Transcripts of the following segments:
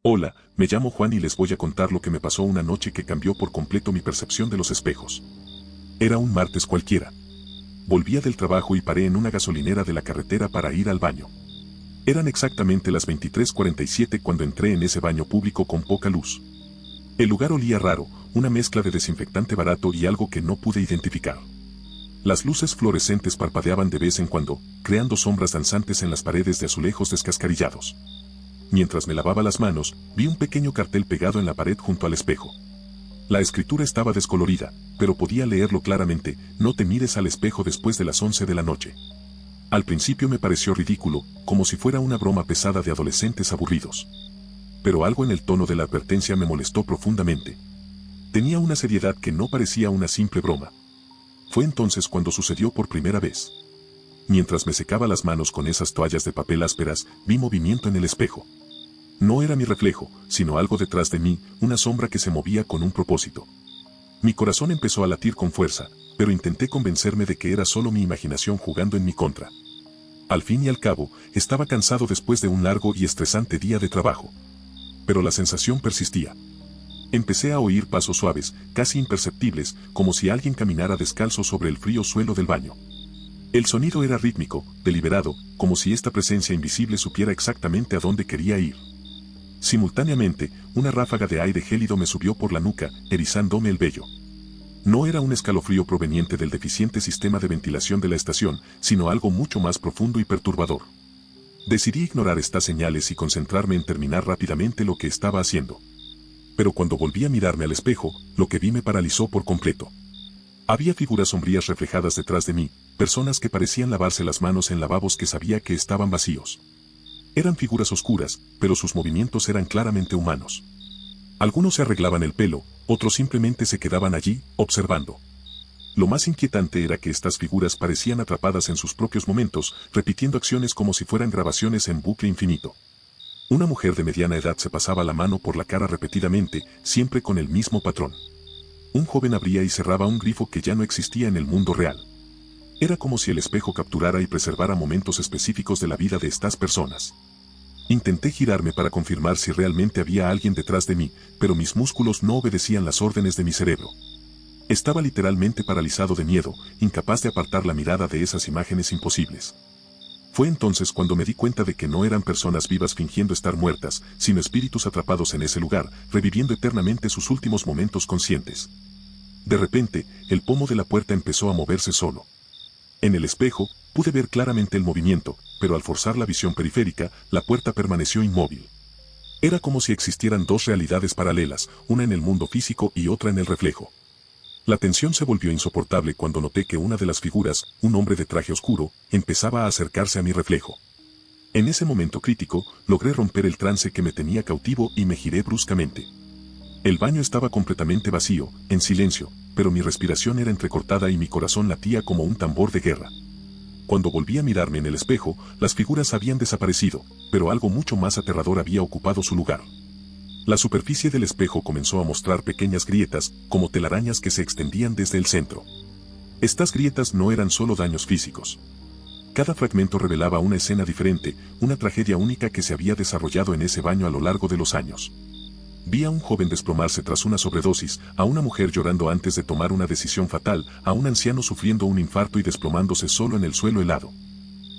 Hola, me llamo Juan y les voy a contar lo que me pasó una noche que cambió por completo mi percepción de los espejos. Era un martes cualquiera. Volvía del trabajo y paré en una gasolinera de la carretera para ir al baño. Eran exactamente las 23:47 cuando entré en ese baño público con poca luz. El lugar olía raro, una mezcla de desinfectante barato y algo que no pude identificar. Las luces fluorescentes parpadeaban de vez en cuando, creando sombras danzantes en las paredes de azulejos descascarillados. Mientras me lavaba las manos, vi un pequeño cartel pegado en la pared junto al espejo. La escritura estaba descolorida, pero podía leerlo claramente: no te mires al espejo después de las 11 de la noche. Al principio me pareció ridículo, como si fuera una broma pesada de adolescentes aburridos. Pero algo en el tono de la advertencia me molestó profundamente. Tenía una seriedad que no parecía una simple broma. Fue entonces cuando sucedió por primera vez. Mientras me secaba las manos con esas toallas de papel ásperas, vi movimiento en el espejo. No era mi reflejo, sino algo detrás de mí, una sombra que se movía con un propósito. Mi corazón empezó a latir con fuerza, pero intenté convencerme de que era solo mi imaginación jugando en mi contra. Al fin y al cabo, estaba cansado después de un largo y estresante día de trabajo. Pero la sensación persistía. Empecé a oír pasos suaves, casi imperceptibles, como si alguien caminara descalzo sobre el frío suelo del baño. El sonido era rítmico, deliberado, como si esta presencia invisible supiera exactamente a dónde quería ir. Simultáneamente, una ráfaga de aire gélido me subió por la nuca, erizándome el vello. No era un escalofrío proveniente del deficiente sistema de ventilación de la estación, sino algo mucho más profundo y perturbador. Decidí ignorar estas señales y concentrarme en terminar rápidamente lo que estaba haciendo. Pero cuando volví a mirarme al espejo, lo que vi me paralizó por completo. Había figuras sombrías reflejadas detrás de mí, personas que parecían lavarse las manos en lavabos que sabía que estaban vacíos. Eran figuras oscuras, pero sus movimientos eran claramente humanos. Algunos se arreglaban el pelo, otros simplemente se quedaban allí, observando. Lo más inquietante era que estas figuras parecían atrapadas en sus propios momentos, repitiendo acciones como si fueran grabaciones en bucle infinito. Una mujer de mediana edad se pasaba la mano por la cara repetidamente, siempre con el mismo patrón. Un joven abría y cerraba un grifo que ya no existía en el mundo real. Era como si el espejo capturara y preservara momentos específicos de la vida de estas personas. Intenté girarme para confirmar si realmente había alguien detrás de mí, pero mis músculos no obedecían las órdenes de mi cerebro. Estaba literalmente paralizado de miedo, incapaz de apartar la mirada de esas imágenes imposibles. Fue entonces cuando me di cuenta de que no eran personas vivas fingiendo estar muertas, sino espíritus atrapados en ese lugar, reviviendo eternamente sus últimos momentos conscientes. De repente, el pomo de la puerta empezó a moverse solo. En el espejo, pude ver claramente el movimiento, pero al forzar la visión periférica, la puerta permaneció inmóvil. Era como si existieran dos realidades paralelas, una en el mundo físico y otra en el reflejo. La tensión se volvió insoportable cuando noté que una de las figuras, un hombre de traje oscuro, empezaba a acercarse a mi reflejo. En ese momento crítico, logré romper el trance que me tenía cautivo y me giré bruscamente. El baño estaba completamente vacío, en silencio, pero mi respiración era entrecortada y mi corazón latía como un tambor de guerra. Cuando volví a mirarme en el espejo, las figuras habían desaparecido, pero algo mucho más aterrador había ocupado su lugar. La superficie del espejo comenzó a mostrar pequeñas grietas, como telarañas que se extendían desde el centro. Estas grietas no eran solo daños físicos. Cada fragmento revelaba una escena diferente, una tragedia única que se había desarrollado en ese baño a lo largo de los años. Vi a un joven desplomarse tras una sobredosis, a una mujer llorando antes de tomar una decisión fatal, a un anciano sufriendo un infarto y desplomándose solo en el suelo helado.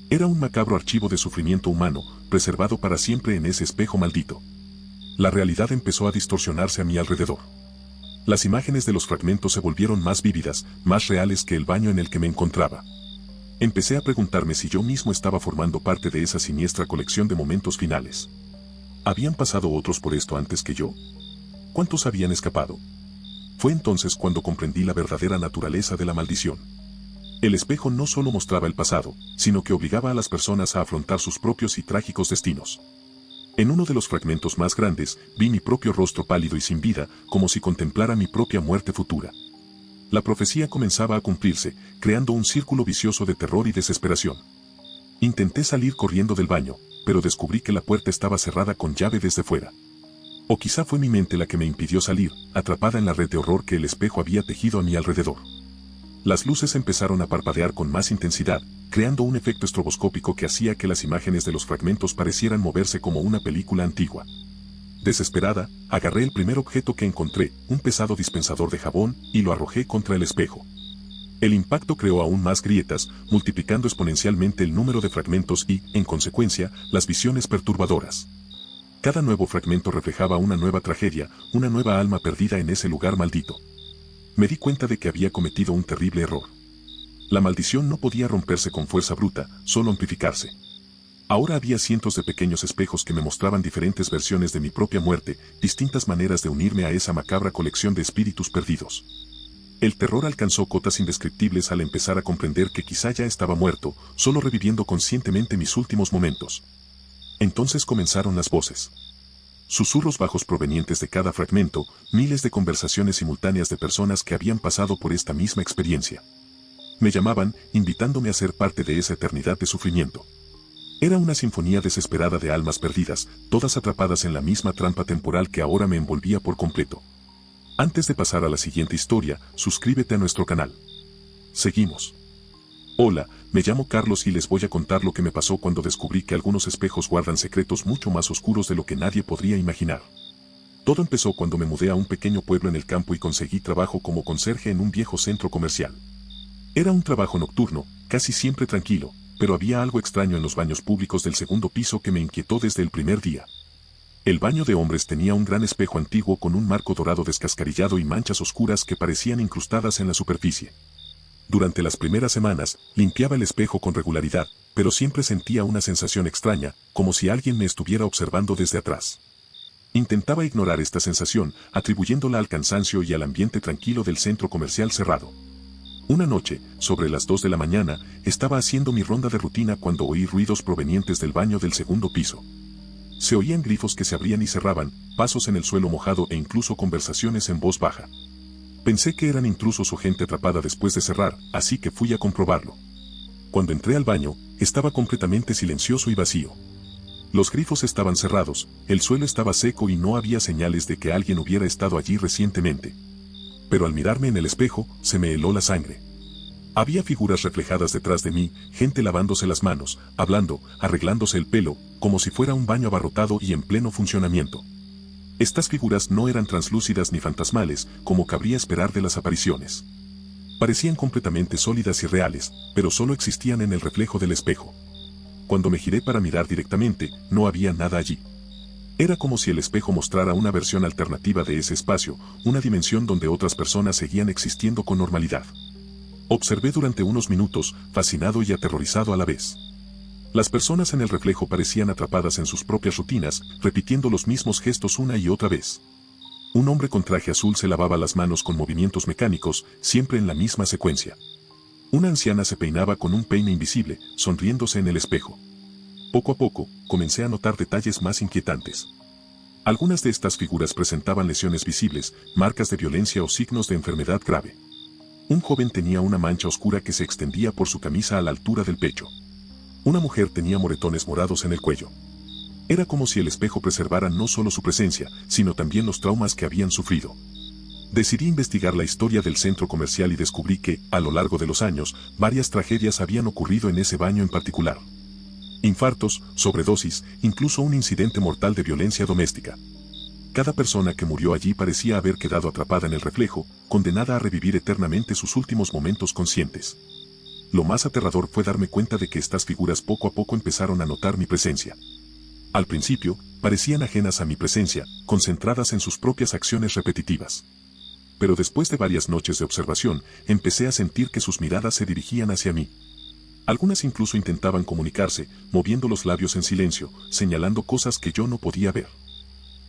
Era un macabro archivo de sufrimiento humano, preservado para siempre en ese espejo maldito. La realidad empezó a distorsionarse a mi alrededor. Las imágenes de los fragmentos se volvieron más vívidas, más reales que el baño en el que me encontraba. Empecé a preguntarme si yo mismo estaba formando parte de esa siniestra colección de momentos finales. ¿Habían pasado otros por esto antes que yo? ¿Cuántos habían escapado? Fue entonces cuando comprendí la verdadera naturaleza de la maldición. El espejo no solo mostraba el pasado, sino que obligaba a las personas a afrontar sus propios y trágicos destinos. En uno de los fragmentos más grandes, vi mi propio rostro pálido y sin vida, como si contemplara mi propia muerte futura. La profecía comenzaba a cumplirse, creando un círculo vicioso de terror y desesperación. Intenté salir corriendo del baño, pero descubrí que la puerta estaba cerrada con llave desde fuera. O quizá fue mi mente la que me impidió salir, atrapada en la red de horror que el espejo había tejido a mi alrededor. Las luces empezaron a parpadear con más intensidad, creando un efecto estroboscópico que hacía que las imágenes de los fragmentos parecieran moverse como una película antigua. Desesperada, agarré el primer objeto que encontré, un pesado dispensador de jabón, y lo arrojé contra el espejo. El impacto creó aún más grietas, multiplicando exponencialmente el número de fragmentos y, en consecuencia, las visiones perturbadoras. Cada nuevo fragmento reflejaba una nueva tragedia, una nueva alma perdida en ese lugar maldito. Me di cuenta de que había cometido un terrible error. La maldición no podía romperse con fuerza bruta, solo amplificarse. Ahora había cientos de pequeños espejos que me mostraban diferentes versiones de mi propia muerte, distintas maneras de unirme a esa macabra colección de espíritus perdidos. El terror alcanzó cotas indescriptibles al empezar a comprender que quizá ya estaba muerto, solo reviviendo conscientemente mis últimos momentos. Entonces comenzaron las voces. Susurros bajos provenientes de cada fragmento, miles de conversaciones simultáneas de personas que habían pasado por esta misma experiencia. Me llamaban, invitándome a ser parte de esa eternidad de sufrimiento. Era una sinfonía desesperada de almas perdidas, todas atrapadas en la misma trampa temporal que ahora me envolvía por completo. Antes de pasar a la siguiente historia, suscríbete a nuestro canal. Seguimos. Hola, me llamo Carlos y les voy a contar lo que me pasó cuando descubrí que algunos espejos guardan secretos mucho más oscuros de lo que nadie podría imaginar. Todo empezó cuando me mudé a un pequeño pueblo en el campo y conseguí trabajo como conserje en un viejo centro comercial. Era un trabajo nocturno, casi siempre tranquilo, pero había algo extraño en los baños públicos del segundo piso que me inquietó desde el primer día. El baño de hombres tenía un gran espejo antiguo con un marco dorado descascarillado y manchas oscuras que parecían incrustadas en la superficie. Durante las primeras semanas, limpiaba el espejo con regularidad, pero siempre sentía una sensación extraña, como si alguien me estuviera observando desde atrás. Intentaba ignorar esta sensación, atribuyéndola al cansancio y al ambiente tranquilo del centro comercial cerrado. Una noche, sobre las 2 de la mañana, estaba haciendo mi ronda de rutina cuando oí ruidos provenientes del baño del segundo piso. Se oían grifos que se abrían y cerraban, pasos en el suelo mojado e incluso conversaciones en voz baja. Pensé que eran intrusos o gente atrapada después de cerrar, así que fui a comprobarlo. Cuando entré al baño, estaba completamente silencioso y vacío. Los grifos estaban cerrados, el suelo estaba seco y no había señales de que alguien hubiera estado allí recientemente. Pero al mirarme en el espejo, se me heló la sangre. Había figuras reflejadas detrás de mí, gente lavándose las manos, hablando, arreglándose el pelo, como si fuera un baño abarrotado y en pleno funcionamiento. Estas figuras no eran translúcidas ni fantasmales, como cabría esperar de las apariciones. Parecían completamente sólidas y reales, pero solo existían en el reflejo del espejo. Cuando me giré para mirar directamente, no había nada allí. Era como si el espejo mostrara una versión alternativa de ese espacio, una dimensión donde otras personas seguían existiendo con normalidad. Observé durante unos minutos, fascinado y aterrorizado a la vez. Las personas en el reflejo parecían atrapadas en sus propias rutinas, repitiendo los mismos gestos una y otra vez. Un hombre con traje azul se lavaba las manos con movimientos mecánicos, siempre en la misma secuencia. Una anciana se peinaba con un peine invisible, sonriéndose en el espejo. Poco a poco, comencé a notar detalles más inquietantes. Algunas de estas figuras presentaban lesiones visibles, marcas de violencia o signos de enfermedad grave. Un joven tenía una mancha oscura que se extendía por su camisa a la altura del pecho. Una mujer tenía moretones morados en el cuello. Era como si el espejo preservara no solo su presencia, sino también los traumas que habían sufrido. Decidí investigar la historia del centro comercial y descubrí que, a lo largo de los años, varias tragedias habían ocurrido en ese baño en particular. Infartos, sobredosis, incluso un incidente mortal de violencia doméstica. Cada persona que murió allí parecía haber quedado atrapada en el reflejo, condenada a revivir eternamente sus últimos momentos conscientes. Lo más aterrador fue darme cuenta de que estas figuras poco a poco empezaron a notar mi presencia. Al principio, parecían ajenas a mi presencia, concentradas en sus propias acciones repetitivas. Pero después de varias noches de observación, empecé a sentir que sus miradas se dirigían hacia mí. Algunas incluso intentaban comunicarse, moviendo los labios en silencio, señalando cosas que yo no podía ver.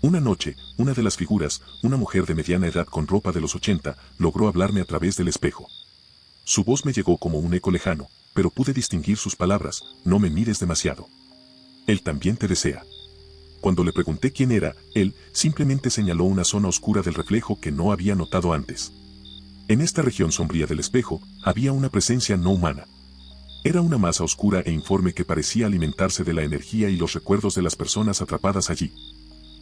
Una noche, una de las figuras, una mujer de mediana edad con ropa de los 80, logró hablarme a través del espejo. Su voz me llegó como un eco lejano, pero pude distinguir sus palabras: no me mires demasiado. Él también te desea. Cuando le pregunté quién era, él simplemente señaló una zona oscura del reflejo que no había notado antes. En esta región sombría del espejo, había una presencia no humana. Era una masa oscura e informe que parecía alimentarse de la energía y los recuerdos de las personas atrapadas allí.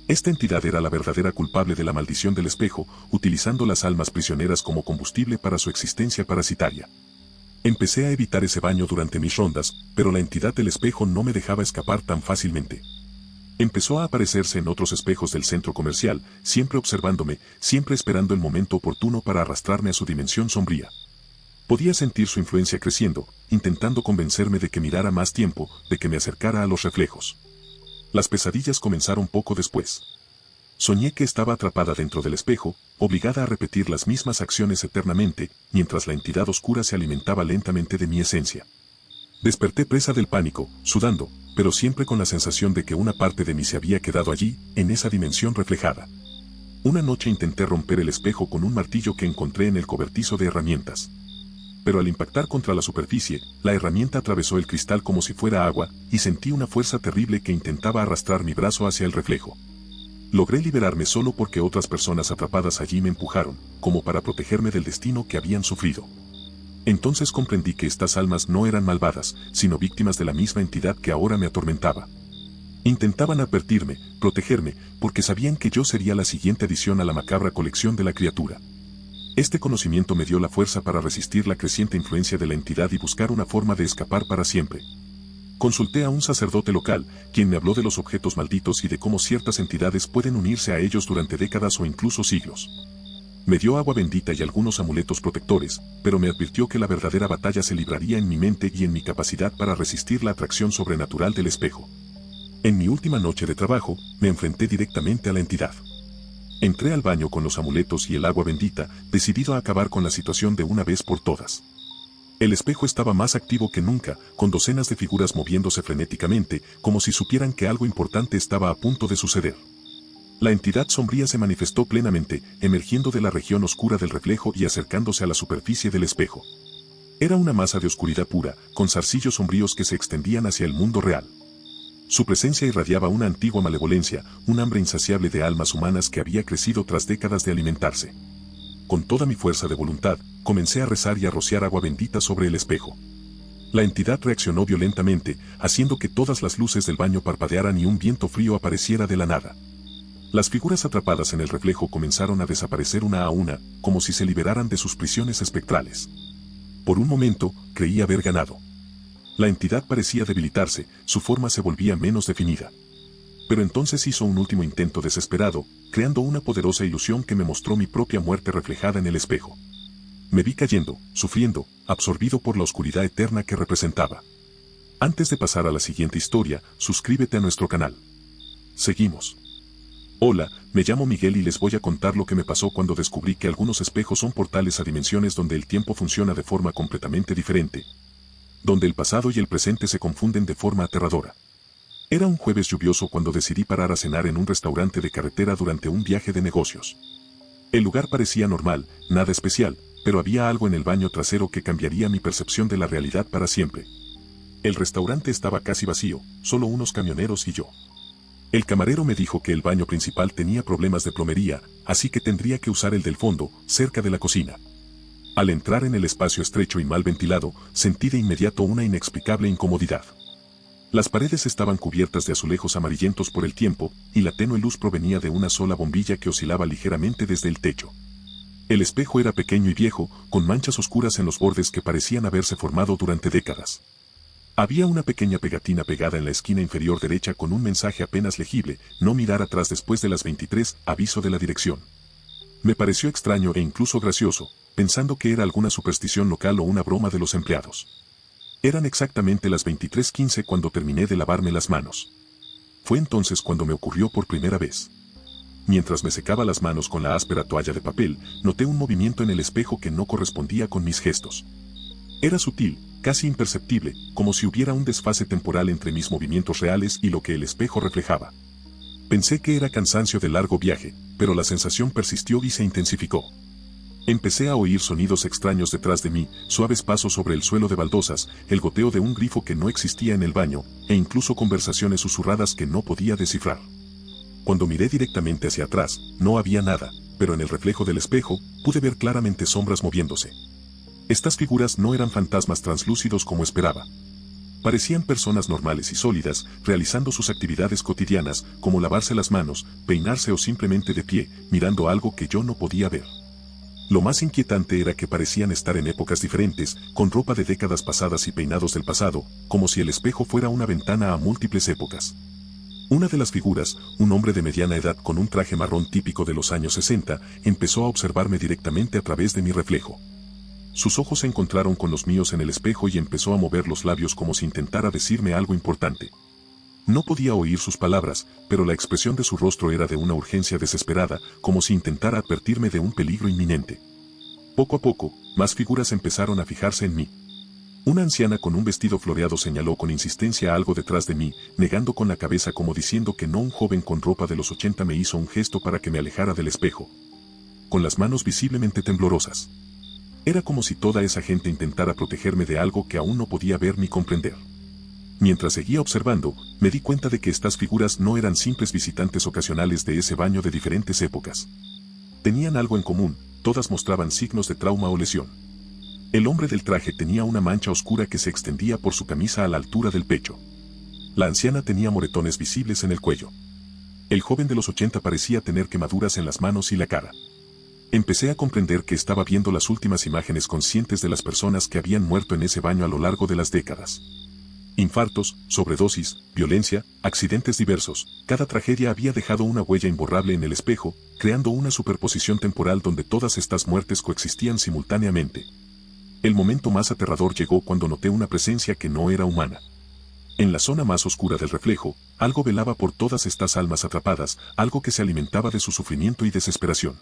Esta entidad era la verdadera culpable de la maldición del espejo, utilizando las almas prisioneras como combustible para su existencia parasitaria. Empecé a evitar ese baño durante mis rondas, pero la entidad del espejo no me dejaba escapar tan fácilmente. Empezó a aparecerse en otros espejos del centro comercial, siempre observándome, siempre esperando el momento oportuno para arrastrarme a su dimensión sombría. Podía sentir su influencia creciendo, intentando convencerme de que mirara más tiempo, de que me acercara a los reflejos. Las pesadillas comenzaron poco después. Soñé que estaba atrapada dentro del espejo, obligada a repetir las mismas acciones eternamente, mientras la entidad oscura se alimentaba lentamente de mi esencia. Desperté presa del pánico, sudando, pero siempre con la sensación de que una parte de mí se había quedado allí, en esa dimensión reflejada. Una noche intenté romper el espejo con un martillo que encontré en el cobertizo de herramientas. Pero al impactar contra la superficie, la herramienta atravesó el cristal como si fuera agua, y sentí una fuerza terrible que intentaba arrastrar mi brazo hacia el reflejo. Logré liberarme solo porque otras personas atrapadas allí me empujaron, como para protegerme del destino que habían sufrido. Entonces comprendí que estas almas no eran malvadas, sino víctimas de la misma entidad que ahora me atormentaba. Intentaban advertirme, protegerme, porque sabían que yo sería la siguiente adición a la macabra colección de la criatura. Este conocimiento me dio la fuerza para resistir la creciente influencia de la entidad y buscar una forma de escapar para siempre. Consulté a un sacerdote local, quien me habló de los objetos malditos y de cómo ciertas entidades pueden unirse a ellos durante décadas o incluso siglos. Me dio agua bendita y algunos amuletos protectores, pero me advirtió que la verdadera batalla se libraría en mi mente y en mi capacidad para resistir la atracción sobrenatural del espejo. En mi última noche de trabajo, me enfrenté directamente a la entidad. Entré al baño con los amuletos y el agua bendita, decidido a acabar con la situación de una vez por todas. El espejo estaba más activo que nunca, con docenas de figuras moviéndose frenéticamente, como si supieran que algo importante estaba a punto de suceder. La entidad sombría se manifestó plenamente, emergiendo de la región oscura del reflejo y acercándose a la superficie del espejo. Era una masa de oscuridad pura, con zarcillos sombríos que se extendían hacia el mundo real. Su presencia irradiaba una antigua malevolencia, un hambre insaciable de almas humanas que había crecido tras décadas de alimentarse. Con toda mi fuerza de voluntad, comencé a rezar y a rociar agua bendita sobre el espejo. La entidad reaccionó violentamente, haciendo que todas las luces del baño parpadearan y un viento frío apareciera de la nada. Las figuras atrapadas en el reflejo comenzaron a desaparecer una a una, como si se liberaran de sus prisiones espectrales. Por un momento, creí haber ganado. La entidad parecía debilitarse, su forma se volvía menos definida. Pero entonces hizo un último intento desesperado, creando una poderosa ilusión que me mostró mi propia muerte reflejada en el espejo. Me vi cayendo, sufriendo, absorbido por la oscuridad eterna que representaba. Antes de pasar a la siguiente historia, suscríbete a nuestro canal. Seguimos. Hola, me llamo Miguel y les voy a contar lo que me pasó cuando descubrí que algunos espejos son portales a dimensiones donde el tiempo funciona de forma completamente diferente. Donde el pasado y el presente se confunden de forma aterradora. Era un jueves lluvioso cuando decidí parar a cenar en un restaurante de carretera durante un viaje de negocios. El lugar parecía normal, nada especial, pero había algo en el baño trasero que cambiaría mi percepción de la realidad para siempre. El restaurante estaba casi vacío, solo unos camioneros y yo. El camarero me dijo que el baño principal tenía problemas de plomería, así que tendría que usar el del fondo, cerca de la cocina. Al entrar en el espacio estrecho y mal ventilado, sentí de inmediato una inexplicable incomodidad. Las paredes estaban cubiertas de azulejos amarillentos por el tiempo, y la tenue luz provenía de una sola bombilla que oscilaba ligeramente desde el techo. El espejo era pequeño y viejo, con manchas oscuras en los bordes que parecían haberse formado durante décadas. Había una pequeña pegatina pegada en la esquina inferior derecha con un mensaje apenas legible: no mirar atrás después de las 23, aviso de la dirección. Me pareció extraño e incluso gracioso, pensando que era alguna superstición local o una broma de los empleados. Eran exactamente las 23:15 cuando terminé de lavarme las manos. Fue entonces cuando me ocurrió por primera vez. Mientras me secaba las manos con la áspera toalla de papel, noté un movimiento en el espejo que no correspondía con mis gestos. Era sutil, casi imperceptible, como si hubiera un desfase temporal entre mis movimientos reales y lo que el espejo reflejaba. Pensé que era cansancio del largo viaje, pero la sensación persistió y se intensificó. Empecé a oír sonidos extraños detrás de mí, suaves pasos sobre el suelo de baldosas, el goteo de un grifo que no existía en el baño, e incluso conversaciones susurradas que no podía descifrar. Cuando miré directamente hacia atrás, no había nada, pero en el reflejo del espejo, pude ver claramente sombras moviéndose. Estas figuras no eran fantasmas translúcidos como esperaba. Parecían personas normales y sólidas, realizando sus actividades cotidianas, como lavarse las manos, peinarse o simplemente de pie, mirando algo que yo no podía ver. Lo más inquietante era que parecían estar en épocas diferentes, con ropa de décadas pasadas y peinados del pasado, como si el espejo fuera una ventana a múltiples épocas. Una de las figuras, un hombre de mediana edad con un traje marrón típico de los años 60, empezó a observarme directamente a través de mi reflejo. Sus ojos se encontraron con los míos en el espejo y empezó a mover los labios como si intentara decirme algo importante. No podía oír sus palabras, pero la expresión de su rostro era de una urgencia desesperada, como si intentara advertirme de un peligro inminente. Poco a poco, más figuras empezaron a fijarse en mí. Una anciana con un vestido floreado señaló con insistencia algo detrás de mí, negando con la cabeza como diciendo que no. Un joven con ropa de los 80 me hizo un gesto para que me alejara del espejo, con las manos visiblemente temblorosas. Era como si toda esa gente intentara protegerme de algo que aún no podía ver ni comprender. Mientras seguía observando, me di cuenta de que estas figuras no eran simples visitantes ocasionales de ese baño de diferentes épocas. Tenían algo en común, todas mostraban signos de trauma o lesión. El hombre del traje tenía una mancha oscura que se extendía por su camisa a la altura del pecho. La anciana tenía moretones visibles en el cuello. El joven de los 80 parecía tener quemaduras en las manos y la cara. Empecé a comprender que estaba viendo las últimas imágenes conscientes de las personas que habían muerto en ese baño a lo largo de las décadas. Infartos, sobredosis, violencia, accidentes diversos, cada tragedia había dejado una huella imborrable en el espejo, creando una superposición temporal donde todas estas muertes coexistían simultáneamente. El momento más aterrador llegó cuando noté una presencia que no era humana. En la zona más oscura del reflejo, algo velaba por todas estas almas atrapadas, algo que se alimentaba de su sufrimiento y desesperación.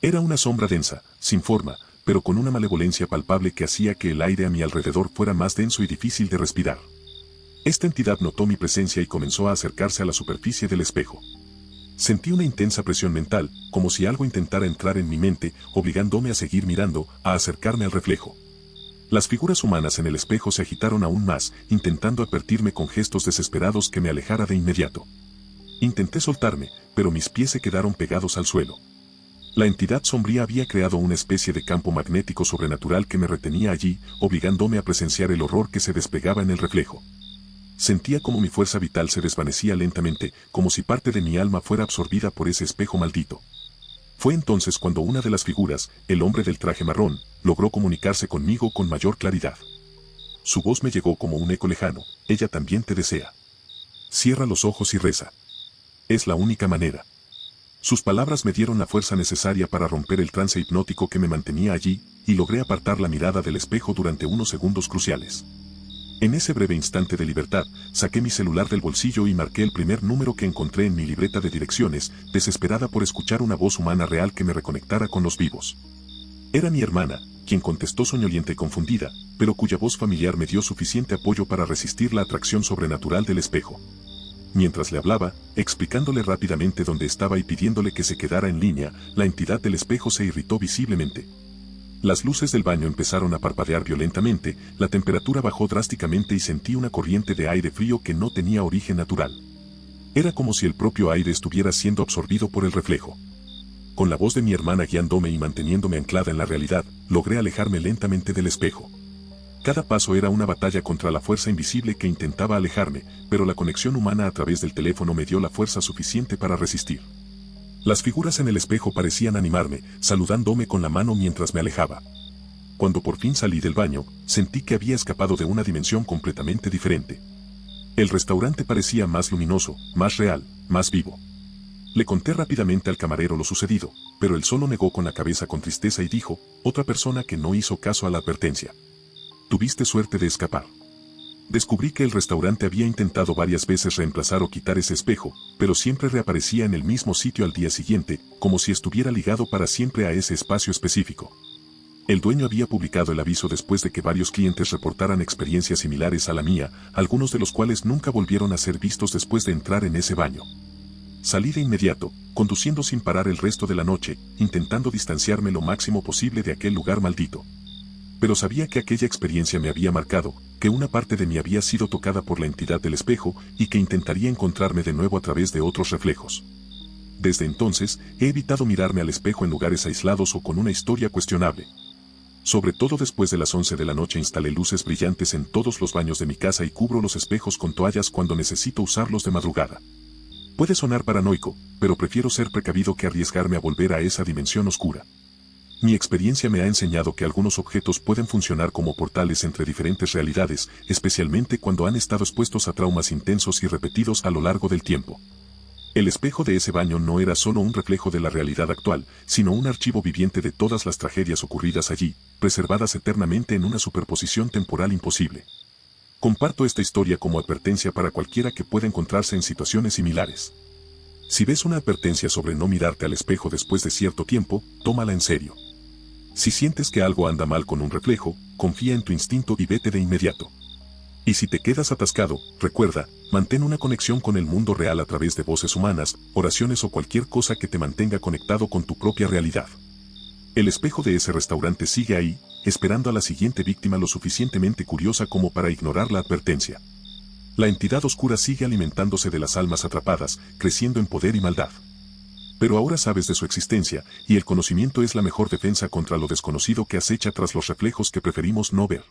Era una sombra densa, sin forma, pero con una malevolencia palpable que hacía que el aire a mi alrededor fuera más denso y difícil de respirar. Esta entidad notó mi presencia y comenzó a acercarse a la superficie del espejo. Sentí una intensa presión mental, como si algo intentara entrar en mi mente, obligándome a seguir mirando, a acercarme al reflejo. Las figuras humanas en el espejo se agitaron aún más, intentando advertirme con gestos desesperados que me alejara de inmediato. Intenté soltarme, pero mis pies se quedaron pegados al suelo. La entidad sombría había creado una especie de campo magnético sobrenatural que me retenía allí, obligándome a presenciar el horror que se desplegaba en el reflejo. Sentía como mi fuerza vital se desvanecía lentamente, como si parte de mi alma fuera absorbida por ese espejo maldito. Fue entonces cuando una de las figuras, el hombre del traje marrón, logró comunicarse conmigo con mayor claridad. Su voz me llegó como un eco lejano: ella también te desea. Cierra los ojos y reza. Es la única manera. Sus palabras me dieron la fuerza necesaria para romper el trance hipnótico que me mantenía allí, y logré apartar la mirada del espejo durante unos segundos cruciales. En ese breve instante de libertad, saqué mi celular del bolsillo y marqué el primer número que encontré en mi libreta de direcciones, desesperada por escuchar una voz humana real que me reconectara con los vivos. Era mi hermana, quien contestó soñolienta y confundida, pero cuya voz familiar me dio suficiente apoyo para resistir la atracción sobrenatural del espejo. Mientras le hablaba, explicándole rápidamente dónde estaba y pidiéndole que se quedara en línea, la entidad del espejo se irritó visiblemente. Las luces del baño empezaron a parpadear violentamente, la temperatura bajó drásticamente y sentí una corriente de aire frío que no tenía origen natural. Era como si el propio aire estuviera siendo absorbido por el reflejo. Con la voz de mi hermana guiándome y manteniéndome anclada en la realidad, logré alejarme lentamente del espejo. Cada paso era una batalla contra la fuerza invisible que intentaba alejarme, pero la conexión humana a través del teléfono me dio la fuerza suficiente para resistir. Las figuras en el espejo parecían animarme, saludándome con la mano mientras me alejaba. Cuando por fin salí del baño, sentí que había escapado de una dimensión completamente diferente. El restaurante parecía más luminoso, más real, más vivo. Le conté rápidamente al camarero lo sucedido, pero él solo negó con la cabeza con tristeza y dijo: otra persona que no hizo caso a la advertencia. Tuviste suerte de escapar. Descubrí que el restaurante había intentado varias veces reemplazar o quitar ese espejo, pero siempre reaparecía en el mismo sitio al día siguiente, como si estuviera ligado para siempre a ese espacio específico. El dueño había publicado el aviso después de que varios clientes reportaran experiencias similares a la mía, algunos de los cuales nunca volvieron a ser vistos después de entrar en ese baño. Salí de inmediato, conduciendo sin parar el resto de la noche, intentando distanciarme lo máximo posible de aquel lugar maldito. Pero sabía que aquella experiencia me había marcado, que una parte de mí había sido tocada por la entidad del espejo y que intentaría encontrarme de nuevo a través de otros reflejos. Desde entonces, he evitado mirarme al espejo en lugares aislados o con una historia cuestionable. Sobre todo después de las 11 de la noche instalé luces brillantes en todos los baños de mi casa y cubro los espejos con toallas cuando necesito usarlos de madrugada. Puede sonar paranoico, pero prefiero ser precavido que arriesgarme a volver a esa dimensión oscura. Mi experiencia me ha enseñado que algunos objetos pueden funcionar como portales entre diferentes realidades, especialmente cuando han estado expuestos a traumas intensos y repetidos a lo largo del tiempo. El espejo de ese baño no era solo un reflejo de la realidad actual, sino un archivo viviente de todas las tragedias ocurridas allí, preservadas eternamente en una superposición temporal imposible. Comparto esta historia como advertencia para cualquiera que pueda encontrarse en situaciones similares. Si ves una advertencia sobre no mirarte al espejo después de cierto tiempo, tómala en serio. Si sientes que algo anda mal con un reflejo, confía en tu instinto y vete de inmediato. Y si te quedas atascado, recuerda, mantén una conexión con el mundo real a través de voces humanas, oraciones o cualquier cosa que te mantenga conectado con tu propia realidad. El espejo de ese restaurante sigue ahí, esperando a la siguiente víctima lo suficientemente curiosa como para ignorar la advertencia. La entidad oscura sigue alimentándose de las almas atrapadas, creciendo en poder y maldad. Pero ahora sabes de su existencia, y el conocimiento es la mejor defensa contra lo desconocido que acecha tras los reflejos que preferimos no ver.